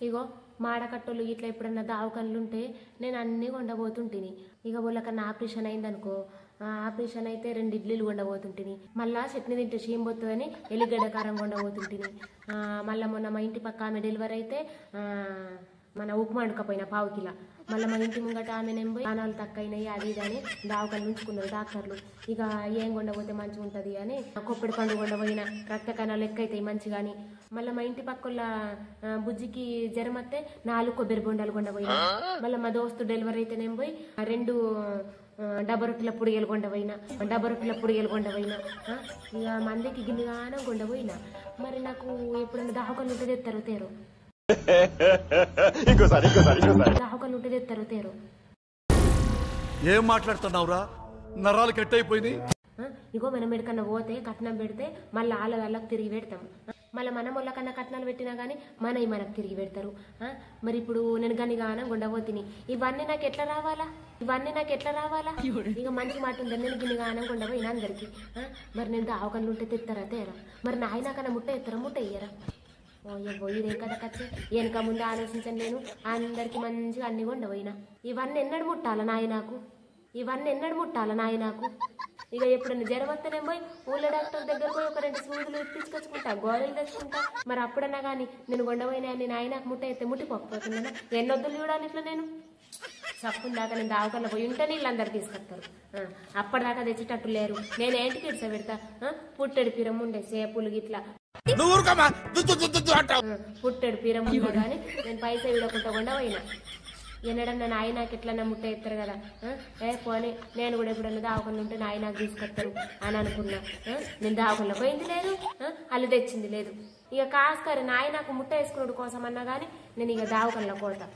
ఇగో మాడకట్టోళ్ళు ఇట్లా ఎప్పుడన్నా దావకన్లుంటే నేను అన్నీ కొండబోతుంటిని. ఇక వాళ్ళకన్నా ఆపరేషన్ అయిందనుకో, ఆపరేషన్ అయితే 2 ఇడ్లీలు కొండబోతుంటిని. మళ్ళా చట్నీ తింటే షీంబొత్తుందని ఎల్లిగడ్డ కారం కొండబోతుంటిని. మళ్ళీ మొన్న మా ఇంటి పక్క ఆమె డెలివరీ అయితే మన ఉప్మా వండుకపోయినా పావు కిలో. మళ్ళీ మా ఇంటి ముంగట ఆమెనేం పోయి ప్రాణాలు తక్కువైనాయి అది ఇది అని దావకలు ఉంచుకున్నారు డాక్టర్లు. ఇక ఏం కొండపోతే మంచిగా ఉంటుంది అని కొప్పడి పండు కొండపోయినా రక్త కణాలు ఎక్కువైతాయి మంచిగా అని. మళ్ళీ మా ఇంటి పక్కల బుజ్జికి జ్వరం వస్తే 4 కొబ్బరి బొండాలు కొండపోయినా. మళ్ళీ మా దోస్తు డెలివరీ అయితేనేం పోయి 2 డబ్బా రొట్టెల పొడిగలు కొండపోయినా, ఇక మందికి గిన్నెగానం కొండపోయినా. మరి నాకు ఎప్పుడన్నా దావకలు ఉంటే తెస్తారు తేరు, దావకలు ఉంటే తెస్తారు తేరు. ఏం మాట్లాడుతున్నావురా, నరాలు కట్టయిపోయింది. ఇగో మనం ఎక్కడికన్నా పోతే కట్నం పెడితే మళ్ళీ వాళ్ళకి తిరిగి పెడతాం. మళ్ళీ మన వాళ్ళకన్నా కట్నాలు పెట్టినా కానీ మనకు తిరిగి పెడతారు. మరి ఇప్పుడు నేను గనిగానం గుండబోతిని, ఇవన్నీ నాకు ఎట్లా రావాలా? ఇక మంచి మాట ఉందని నేను గిన్నెగానం గుండబోయినా అందరికి. మరి నేను దావకళ్ళు ఉంటే తెస్తారా తేరా? మరి నాయనకన్నా ముట్ట ఎత్తారా ముట్ట ఇయ్యరా? ఓ ఇదేం కదా ఖర్చు, వెనక ముందు ఆలోచించండి. నేను అందరికి మంచిగా అన్ని కొండపోయినా. ఇవన్నీ ఎన్నడు ముట్టాలా నాయనాకు? ఇక ఎప్పుడన్నా జ్వరం వస్తేనే పోయి ఊళ్ళో డాక్టర్ దగ్గర పోయి ఒక 2 సూదులు తీసుకొచ్చుకుంటా, గోళీలు తెచ్చుకుంటా. మరి అప్పుడన్నా కానీ నేను కొండపోయినా నేను ఆయనకు ముట్ట అయితే ముట్టిపోకపోతున్నాను. ఎన్నొద్దులు చూడాలి ఇట్లా నేను చప్పుందాకా నేను దావకల్లో పోయి ఉంటే వీళ్ళందరూ తీసుకొస్తారు. అప్పటిదాకా తెచ్చేటట్టు లేరు. నేను ఏంటికి ఇడ్స పెడతా? పుట్టెడు పిరం ఉండే సేపులు గిట్లా పుట్టెడు పిరం ఉండే కానీ నేను పైసా విడకుండా కొండపోయినా. ఎన్నడన్నా నాయనకి ఎట్లన్నా ముట్ట ఎత్తారు కదా, పోనీ నేను కూడా ఎప్పుడన్నా దావకల్లో ఉంటే నాయనకు తీసుకొస్తారు అని అనుకున్నా. నేను దావకల్లో పోయింది లేదు, అల్లు తెచ్చింది లేదు. ఇక కాస్కరి నాయనకు ముట్ట వేసుకున్నాడు కోసం అన్నా కానీ నేను ఇక దావకల్లో పోతా.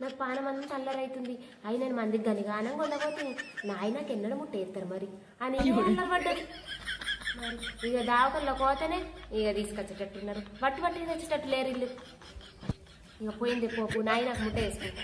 నాకు పానమంతా అల్లరైతుంది. అయి నేను మందికి గనిగానం కొండపోతే నాయనకి ఎన్నడూ ముట్ట ఎత్తారు మరి అని అల్లబడ్డది. మరి ఇక దావకల్లో పోతేనే ఇక తీసుకొచ్చేటట్టున్నారు, బట్టి తెచ్చేటట్టు లేరు ఇల్లు. ఇక పోయింది పోపు నాయనకు ముట్ట వేసుకుంటా.